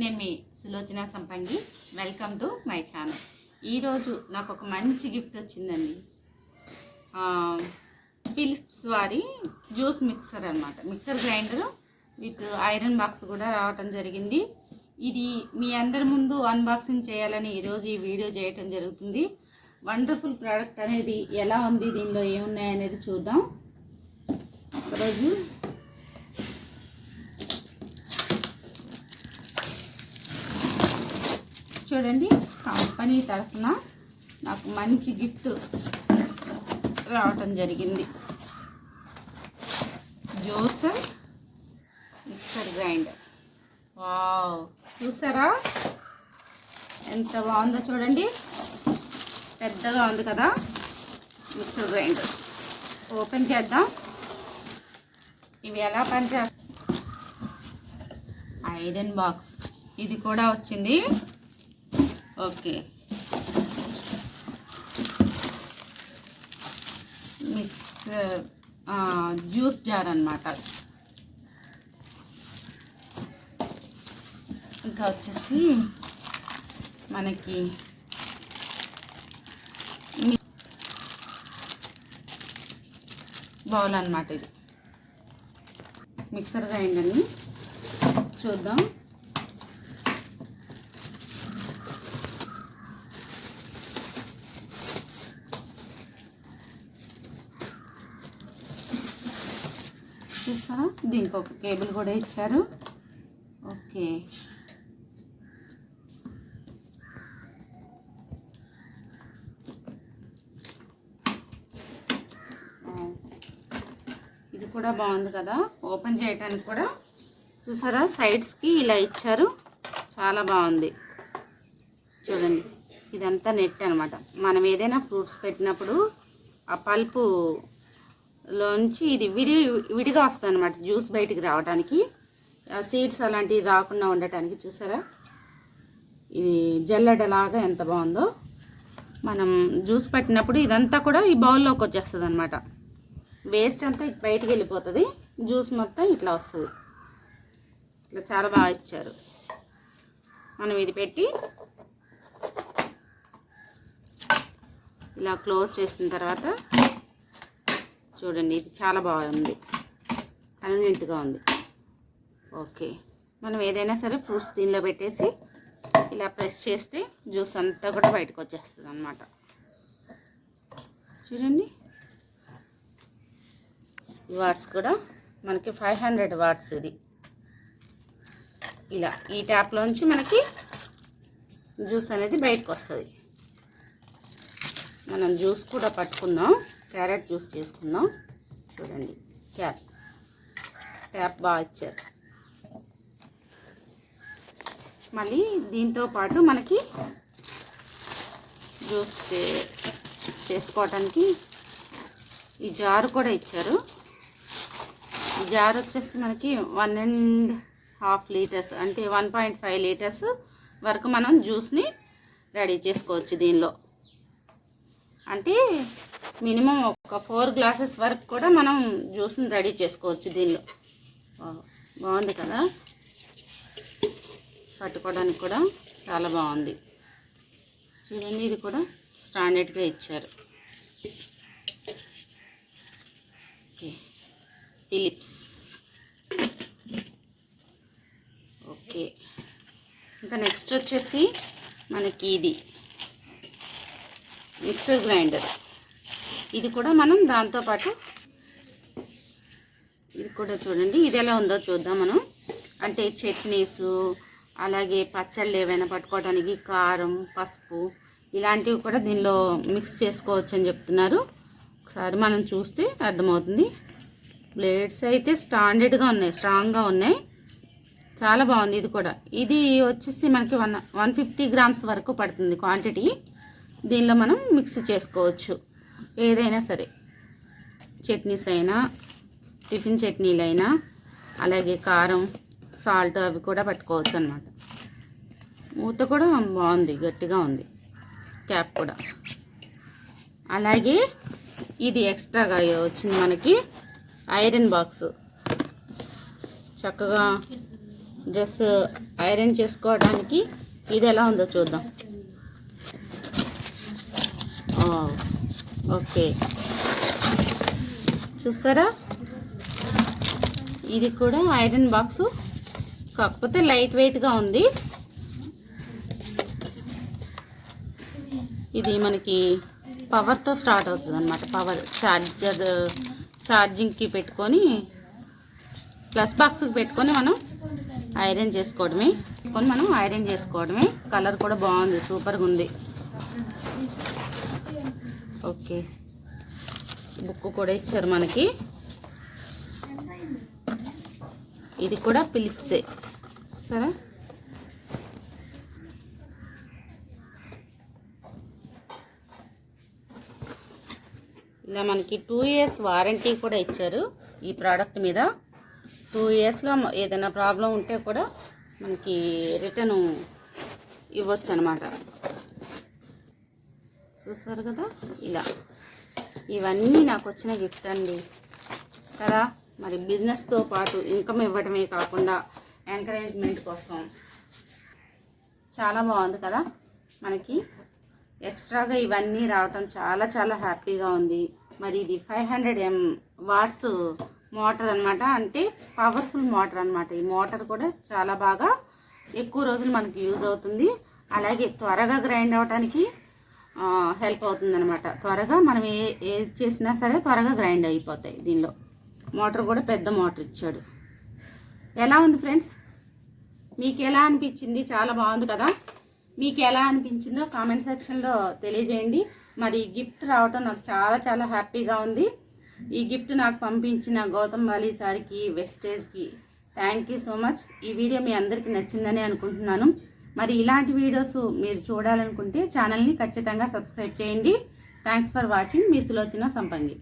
నేను మీ సులోచన సంపంగి. Welcome to my channel. ఈరోజు నాకు ఒక మంచి గిఫ్ట్ వచ్చిందండి. ఫిలిప్స్ వారి జ్యూస్ మిక్సర్ అన్నమాట. Mixer grinder with iron box కూడా రావటం జరిగింది. ఇది మీ అందరి ముందు అన్బాక్సింగ్ చేయాలని ఈరోజు ఈ వీడియో చేయటం జరుగుతుంది. వండర్ఫుల్ ప్రోడక్ట్ అనేది ఎలా ఉంది, దీనిలో ఏమున్నాయి అనేది చూద్దాం. ఒకరోజు చూడండి, కంపెనీ తరఫున నాకు మంచి గిఫ్ట్ రావటం జరిగింది. Juicer mixer grinder. వావ్, చూసారా ఎంత బాగుందో చూడండి. పెద్దగా ఉంది కదా మిక్సర్ గ్రైండర్. ఓపెన్ చేద్దాం. ఇవి ఎలా పనిచేస్తాయి. ఐరన్ బాక్స్ ఇది కూడా వచ్చింది. ఓకే, మిక్సర్ జ్యూస్ జార్ అన్నమాట. ఇంకా వచ్చేసి మనకి బౌల్ అన్నమాట. ఇది మిక్సర్ గ్రైండర్ని చూద్దాం. చూసారా, దీనికి ఒక కేబుల్ కూడా ఇచ్చారు. ఓకే, ఇది కూడా బాగుంది కదా. ఓపెన్ చేయడానికి కూడా చూసారా, సైడ్స్కి ఇలా ఇచ్చారు. చాలా బాగుంది చూడండి. ఇదంతా నెట్ అనమాట. మనం ఏదైనా ఫ్రూట్స్ పెట్టినప్పుడు ఆ పల్పు లోంచి ఇది విడిగా వస్తుంది అనమాట, జ్యూస్ బయటికి రావడానికి. సీడ్స్ అలాంటివి రాకుండా ఉండటానికి. చూసారా, ఇది జల్లెడలాగా ఎంత బాగుందో. మనం జ్యూస్ పట్టినప్పుడు ఇదంతా కూడా ఈ బౌల్లోకి వచ్చేస్తుంది అనమాట. వేస్ట్ అంతా బయటికి వెళ్ళిపోతుంది, జ్యూస్ మొత్తం ఇట్లా వస్తుంది. ఇట్లా చాలా బాగా ఇచ్చారు. మనం ఇది పెట్టి ఇలా క్లోజ్ చేసిన తర్వాత చూడండి, ఇది చాలా బాగుంది, కన్వీనియంట్గా ఉంది. ఓకే, మనం ఏదైనా సరే ఫ్రూట్స్ దీనిలో పెట్టేసి ఇలా ప్రెస్ చేస్తే జ్యూస్ అంతా కూడా బయటకు వచ్చేస్తుంది అన్నమాట. చూడండి, ఈ వాట్స్ కూడా మనకి 500 వాట్స్. ఇది ఇలా ఈ ట్యాప్లోంచి మనకి జ్యూస్ అనేది బయటకు వస్తుంది. మనం జ్యూస్ కూడా పట్టుకుందాం, క్యారెట్ జ్యూస్ చేసుకుందాం. చూడండి, ట్యాప్ బాగా ఇచ్చారు. మళ్ళీ దీంతో పాటు మనకి జ్యూస్ చేసుకోవటానికి ఈ జారు కూడా ఇచ్చారు. ఈ జార్ వచ్చేసి మనకి 1.5 లీటర్స్ అంటే 1.5 లీటర్స్ వరకు మనం జ్యూస్ని రెడీ చేసుకోవచ్చు దీనిలో. అంటే మినిమం ఒక 4 గ్లాసెస్ వరకు కూడా మనం జ్యూస్ని రెడీ చేసుకోవచ్చు దీనిలో. బాగుంది కదా, పట్టుకోవడానికి కూడా చాలా బాగుంది. చూడండి, ఇది కూడా స్టాండర్డ్గా ఇచ్చారు. Okay, Philips. ఓకే, ఇంకా నెక్స్ట్ వచ్చేసి మనకి ఇది మిక్సర్ గ్రైండర్. ఇది కూడా మనం దాంతోపాటు ఇది కూడా చూడండి, ఇది ఎలా ఉందో చూద్దాం మనం. అంటే చట్నీసు, అలాగే పచ్చళ్ళు ఏవైనా పట్టుకోవడానికి కారం, పసుపు ఇలాంటివి కూడా దీనిలో మిక్స్ చేసుకోవచ్చు అని చెప్తున్నారు. ఒకసారి మనం చూస్తే అర్థమవుతుంది. బ్లేడ్స్ అయితే స్టాండర్డ్గా ఉన్నాయి, స్ట్రాంగ్గా ఉన్నాయి. చాలా బాగుంది. ఇది కూడా ఇది వచ్చేసి మనకి 150 గ్రామ్స్ వరకు పడుతుంది క్వాంటిటీ. దీనిలో మనం మిక్స్ చేసుకోవచ్చు ఏదైనా సరే, చట్నీస్ అయినా, టిఫిన్ చట్నీలైనా, అలాగే కారం, సాల్ట్ అవి కూడా పట్టుకోవచ్చు అన్నమాట. మూత కూడా బాగుంది, గట్టిగా ఉంది. క్యాప్ కూడా అలాగే. ఇది ఎక్స్ట్రాగా వచ్చింది మనకి ఐరన్ బాక్స్. చక్కగా డ్రెస్ ఐరన్ చేసుకోవడానికి ఇది ఎలా ఉందో చూద్దాం. ఓకే, చూసారా, ఇది కూడా ఐరన్ బాక్సు, కాకపోతే లైట్ వెయిట్గా ఉంది. ఇది మనకి పవర్తో స్టార్ట్ అవుతుంది అన్నమాట. పవర్ ఛార్జింగ్కి పెట్టుకొని ప్లస్ బాక్స్కి పెట్టుకొని మనం ఐరన్ చేసుకోవడమే. కలర్ కూడా బాగుంది, సూపర్గా ఉంది. ఓకే, బుక్ కూడా ఇచ్చారు మనకి. ఇది కూడా ఫిలిప్సే సరే. ఇలా మనకి 2 years వారంటీ కూడా ఇచ్చారు ఈ ప్రోడక్ట్ మీద. 2 yearsలో ఏదైనా ప్రాబ్లం ఉంటే కూడా మనకి రిటర్న్ ఇవ్వచ్చు అనమాట. చూసారు కదా, ఇలా ఇవన్నీ నాకు వచ్చిన గిఫ్ట్ అండి కదా. మరి బిజినెస్తో పాటు ఇన్కమ్ ఇవ్వడమే కాకుండా ఎంకరేజ్మెంట్ కోసం చాలా బాగుంది కదా. మనకి ఎక్స్ట్రాగా ఇవన్నీ రావటం చాలా చాలా హ్యాపీగా ఉంది. మరి ఇది 500 వాట్స్ మోటార్ అనమాట, అంటే పవర్ఫుల్ మోటార్ అనమాట. ఈ మోటార్ కూడా చాలా బాగా ఎక్కువ రోజులు మనకి యూజ్ అవుతుంది. అలాగే త్వరగా గ్రైండ్ అవ్వడానికి హెల్ప్ అవుతుంది అనమాట. త్వరగా మనం ఏది చేసినా సరే త్వరగా గ్రైండ్ అయిపోతాయి. దీనిలో మోటార్ కూడా పెద్ద మోటార్ ఇచ్చాడు. ఎలా ఉంది ఫ్రెండ్స్, మీకు ఎలా అనిపించింది? చాలా బాగుంది కదా. మీకు ఎలా అనిపించిందో కామెంట్ సెక్షన్లో తెలియజేయండి. మరి గిఫ్ట్ రావటం నాకు చాలా చాలా హ్యాపీగా ఉంది. ఈ గిఫ్ట్ నాకు పంపించిన గౌతమ్ వాలీ సార్కి, వెస్టేజ్కి థ్యాంక్ యూ సో మచ్. ఈ వీడియో మీ అందరికీ నచ్చిందని అనుకుంటున్నాను. మరి ఇలాంటి వీడియోస్ మీరు చూడాలనుకుంటే ఛానల్ని ఖచ్చితంగా సబ్స్క్రైబ్ చేయండి. Thanks for watching. మీ సులోచన సంపంగి.